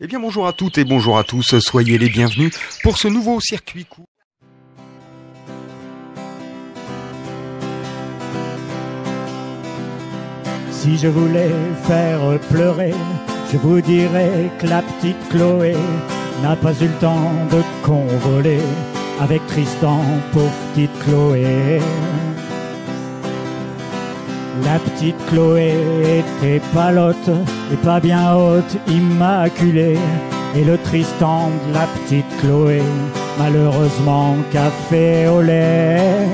Eh bien bonjour à toutes et bonjour à tous, soyez les bienvenus pour ce nouveau circuit court. Si je voulais faire pleurer, je vous dirais que la petite Chloé n'a pas eu le temps de convoler avec Tristan, pauvre petite Chloé. La petite Chloé était palote et pas bien haute, immaculée. Et le Tristan de la petite Chloé, malheureusement café au lait.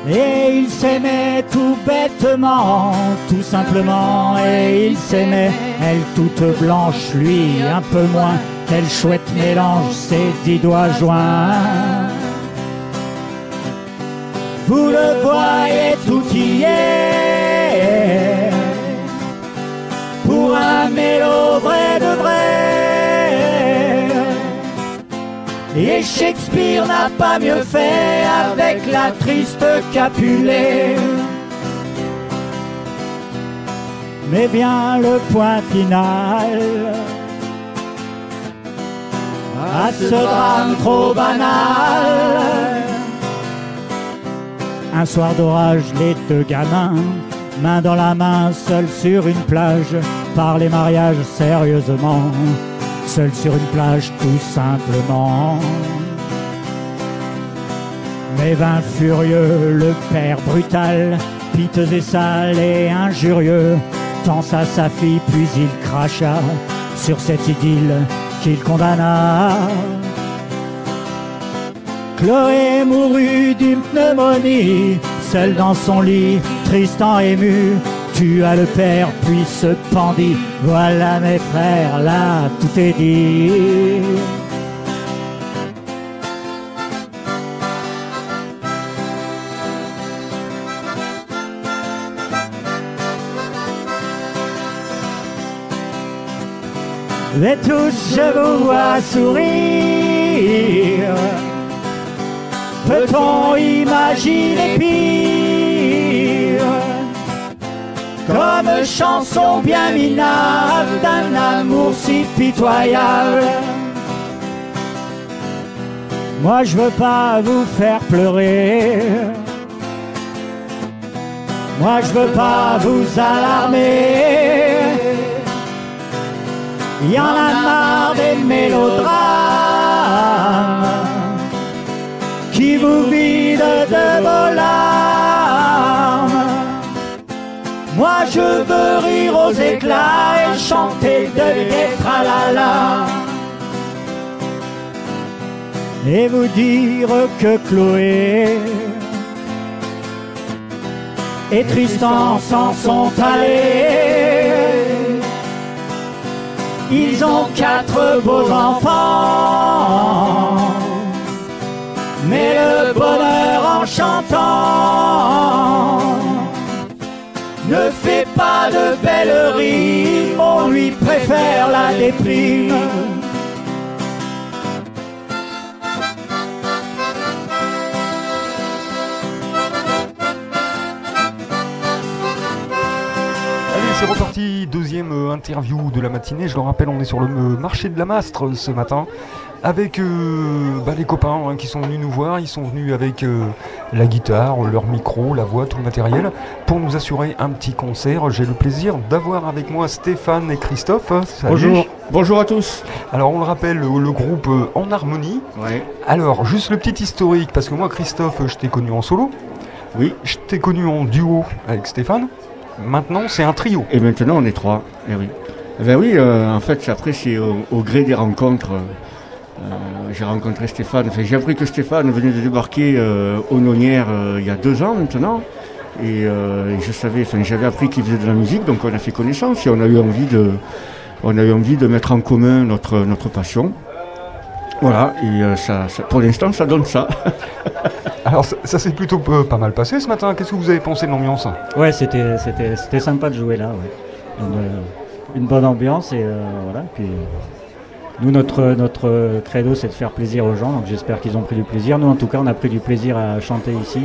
Et ils s'aimaient tout bêtement, tout simplement. Et ils s'aimaient, elle toute blanche, lui un peu moins. Quel chouette mélange, ses 10 doigts joints. Vous le voyez, tout y est, pour un mélo vrai de vrai. Et Shakespeare n'a pas mieux fait avec la triste Capulet. Mais vient le point final à ce drame trop banal. Un soir d'orage, les deux gamins, main dans la main, seuls sur une plage, par les mariages sérieusement, seuls sur une plage tout simplement. Mais vint furieux le père brutal, piteux et sale et injurieux, tensa sa fille puis il cracha sur cette idylle qu'il condamna. Chloé mourut d'une pneumonie, seule dans son lit, Tristan ému, tua le père puis se pendit. Voilà mes frères, là tout est dit. Et tous je vous vois sourire. Peut-on imaginer pire, comme chanson bien minable d'un amour si pitoyable? Moi je veux pas vous faire pleurer, moi je veux pas vous alarmer. Il y en a marre des mélodrames qui vous vide de vos larmes. Moi je veux rire aux éclats et chanter de gai tralala. Et vous dire que Chloé et Tristan s'en sont allés. Ils ont 4 beaux enfants, mais le bonheur en chantant ne fait pas de belles rimes, on lui préfère la déprime. Allez, c'est reparti, deuxième interview de la matinée. Je le rappelle, on est sur le marché de la Mastre ce matin, avec les copains qui sont venus nous voir. Ils sont venus avec la guitare, leur micro, la voix, tout le matériel pour nous assurer un petit concert. J'ai le plaisir d'avoir avec moi Stéphane et Christophe. Salut. Bonjour à tous. Alors on le rappelle, le groupe En Harmonie. Ouais. Alors juste le petit historique, parce que moi Christophe, je t'ai connu en solo. Oui. Je t'ai connu en duo avec Stéphane. Maintenant c'est un trio. Et maintenant on est 3. Eh oui. Ben oui, en fait après c'est au gré des rencontres. J'ai rencontré Stéphane, j'ai appris que Stéphane venait de débarquer aux Nonières il y a 2 ans maintenant, et j'avais appris qu'il faisait de la musique, donc on a fait connaissance et on a eu envie de mettre en commun notre passion. Voilà, et ça, pour l'instant ça donne ça. Alors ça s'est plutôt pas mal passé ce matin. Qu'est-ce que vous avez pensé de l'ambiance ? Ouais, c'était sympa de jouer là, ouais. Une bonne ambiance et voilà. Puis nous, notre credo, c'est de faire plaisir aux gens, donc j'espère qu'ils ont pris du plaisir. Nous, en tout cas, on a pris du plaisir à chanter ici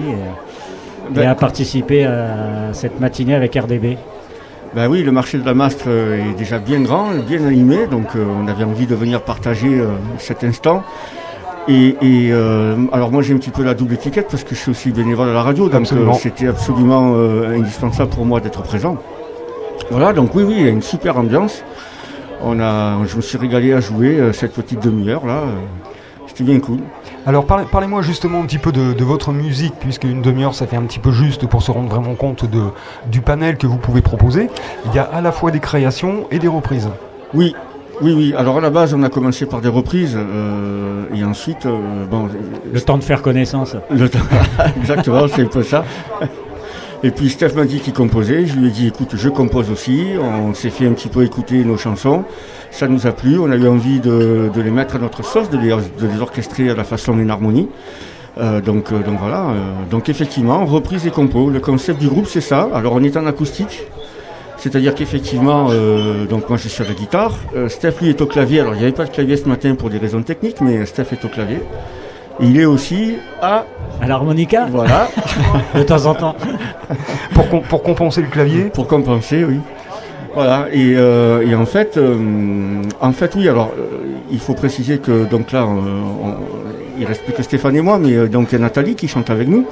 et à participer à cette matinée avec RDB. Ben oui, le marché de la Mastre est déjà bien grand, bien animé, donc on avait envie de venir partager cet instant. Alors moi j'ai un petit peu la double étiquette parce que je suis aussi bénévole à la radio, donc c'était absolument indispensable pour moi d'être présent. Voilà, donc oui, il y a une super ambiance. Je me suis régalé à jouer cette petite demi-heure là, c'était bien cool. Alors parlez-moi justement un petit peu de votre musique, puisque une demi-heure ça fait un petit peu juste pour se rendre vraiment compte du panel que vous pouvez proposer. Il y a à la fois des créations et des reprises. Oui. Alors à la base, on a commencé par des reprises et ensuite, le temps de faire connaissance. Exactement, c'est un peu ça. Et puis Steph m'a dit qu'il composait. Je lui ai dit, écoute, je compose aussi. On s'est fait un petit peu écouter nos chansons. Ça nous a plu. On a eu envie de les mettre à notre sauce, de les orchestrer à la façon d'une harmonie. Donc voilà. Donc effectivement, reprise et compos. Le concept du groupe, c'est ça. Alors on est en acoustique. C'est-à-dire qu'effectivement, donc moi je suis à la guitare, Steph lui est au clavier, alors il n'y avait pas de clavier ce matin pour des raisons techniques, mais Steph est au clavier. Et il est aussi à l'harmonica. Voilà. De temps en temps. Pour compenser le clavier. Pour compenser, oui. Voilà, et en fait oui, alors il faut préciser que donc là, il reste plus que Stéphane et moi, mais donc il y a Nathalie qui chante avec nous.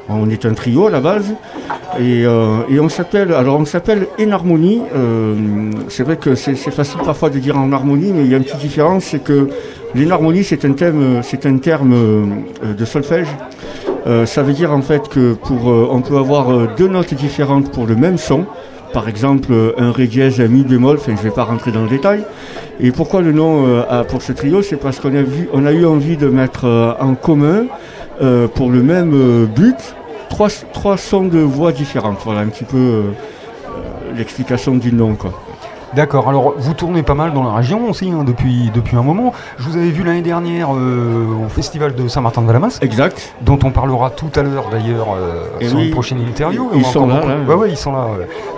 On est un trio à la base et on s'appelle Enharmonie. C'est vrai que c'est facile parfois de dire en harmonie, mais il y a une petite différence, c'est que l'enharmonie c'est un terme de solfège. Ça veut dire en fait que on peut avoir deux notes différentes pour le même son. Par exemple, un ré dièse, un mi bémol. Enfin, je vais pas rentrer dans le détail. Et pourquoi le nom pour ce trio, c'est parce qu'on a eu envie de mettre en commun. Pour le même but, trois sons de voix différentes. Voilà un petit peu l'explication du nom, quoi. D'accord, alors vous tournez pas mal dans la région aussi depuis un moment. Je vous avais vu l'année dernière au festival de Saint-Martin-de-Valamas. Exact. Dont on parlera tout à l'heure d'ailleurs sur une prochaine interview. Ils sont là. Ouais, ils sont là.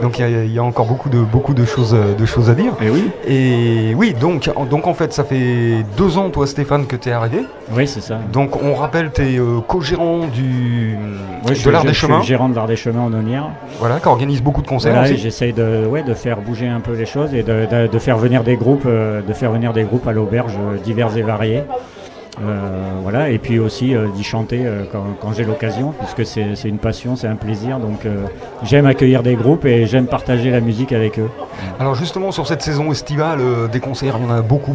Donc il y a encore beaucoup de choses à dire. Et oui. Et oui, donc en fait ça fait 2 ans toi Stéphane que tu es arrivé. Oui, c'est ça. Donc on rappelle t'es co-gérant de l'Art des Chemins. Je suis gérant de l'Art des Chemins en Nonière. Voilà, qui organise beaucoup de concerts. Voilà, aussi. J'essaye de faire bouger un peu les choses et de faire venir des groupes, à l'auberge divers et variés. Voilà, et puis aussi d'y chanter quand j'ai l'occasion, puisque c'est une passion, c'est un plaisir. Donc j'aime accueillir des groupes et j'aime partager la musique avec eux. Alors justement sur cette saison estivale, des concerts, il y en a beaucoup.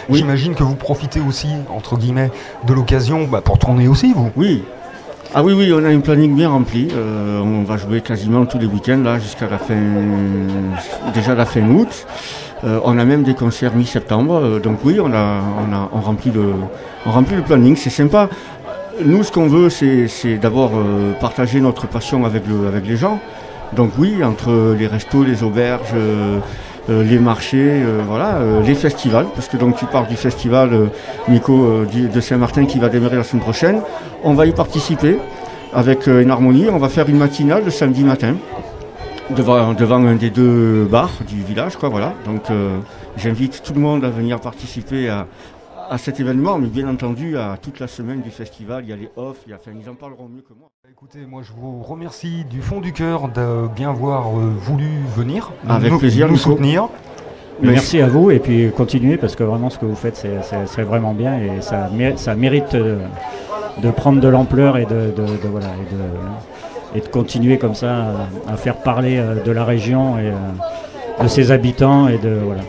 Oui. J'imagine que vous profitez aussi, entre guillemets, de l'occasion pour tourner aussi, vous. Oui. Ah oui, on a un planning bien rempli. On va jouer quasiment tous les week-ends là jusqu'à la fin août. On a même des concerts mi-septembre. Donc oui, on remplit le planning. C'est sympa. Nous, ce qu'on veut, c'est d'abord partager notre passion avec les gens. Donc oui, entre les restos, les auberges, les marchés, les festivals, parce que donc tu parles du festival Nico de Saint-Martin qui va démarrer la semaine prochaine. On va y participer avec Enharmonie. On va faire une matinale le samedi matin devant un des 2 bars du village, quoi. Voilà. Donc j'invite tout le monde à venir participer à cet événement, mais bien entendu à toute la semaine du festival. Il y a les off, ils en parleront mieux que moi. Écoutez, moi je vous remercie du fond du cœur de bien avoir voulu venir, avec plaisir, nous soutenir. Merci à vous et puis continuez parce que vraiment ce que vous faites c'est vraiment bien et ça mérite de prendre de l'ampleur et de continuer comme ça à faire parler de la région et de ses habitants et de voilà.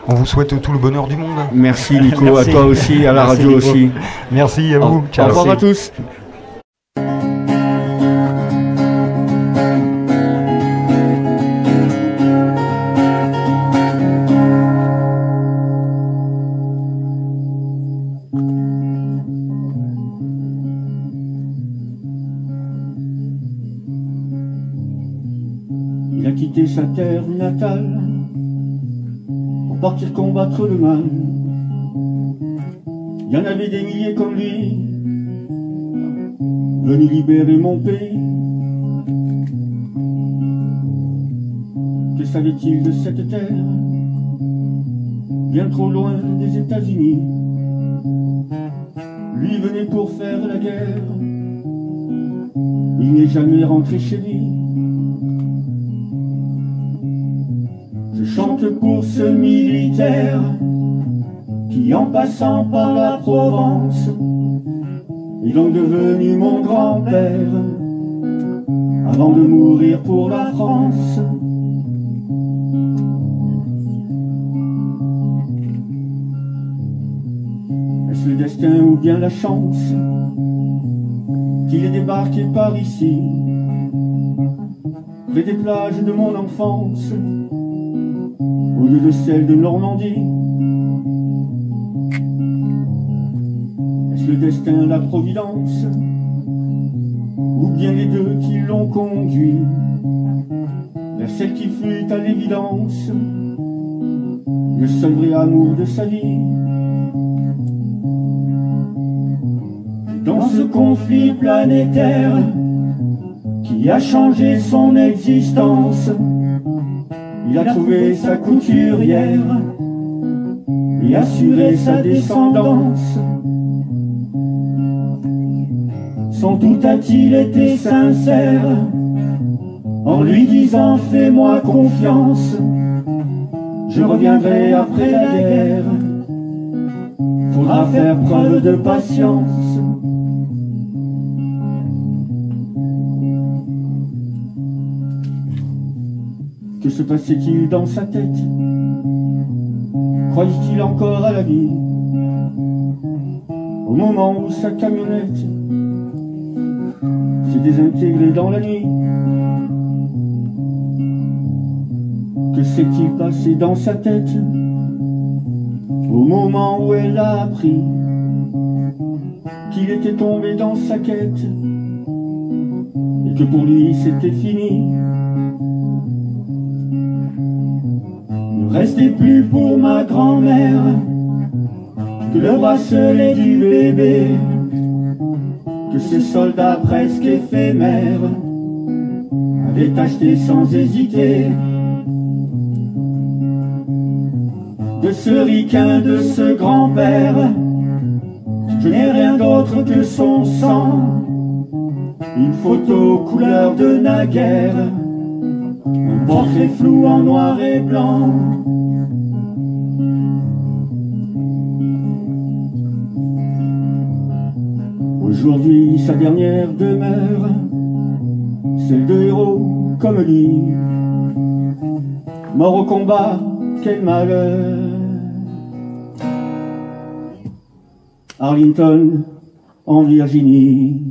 On vous souhaite tout le bonheur du monde. Merci Nico, merci. À toi aussi, à la radio Nico. Aussi. Merci à vous. Ciao. Au revoir à tous. Il a quitté sa terre natale pour partir combattre le mal. Il y en avait des milliers comme lui, venus libérer mon pays. Que savait-il de cette terre, bien trop loin des États-Unis? Lui venait pour faire la guerre, il n'est jamais rentré chez lui. chante pour ce militaire qui, en passant par la Provence, est donc devenu mon grand-père avant de mourir pour la France. Est-ce le destin ou bien la chance qu'il ait débarqué par ici, près des plages de mon enfance, au lieu de celles de Normandie? Est-ce le destin, la providence, ou bien les deux qui l'ont conduit vers celle qui fut à l'évidence le seul vrai amour de sa vie? Dans ce conflit planétaire qui a changé son existence, il a trouvé sa couturière et assuré sa descendance. Sans doute a-t-il été sincère en lui disant « Fais-moi confiance, je reviendrai après la guerre, faudra faire preuve de patience. » Que se passait-il dans sa tête? Croyait-il encore à la vie au moment où sa camionnette s'est désintégrée dans la nuit? Que s'est-il passé dans sa tête au moment où elle a appris qu'il était tombé dans sa quête et que pour lui c'était fini? Ne restait plus pour ma grand-mère que le bracelet du bébé, que ces soldats presque éphémères avaient acheté sans hésiter. De ce ricain, de ce grand-père, je n'ai rien d'autre que son sang, une photo couleur de naguère, un portrait flou en noir et blanc. Aujourd'hui, sa dernière demeure, celle de héros comme lui, mort au combat, quel malheur. Arlington, en Virginie.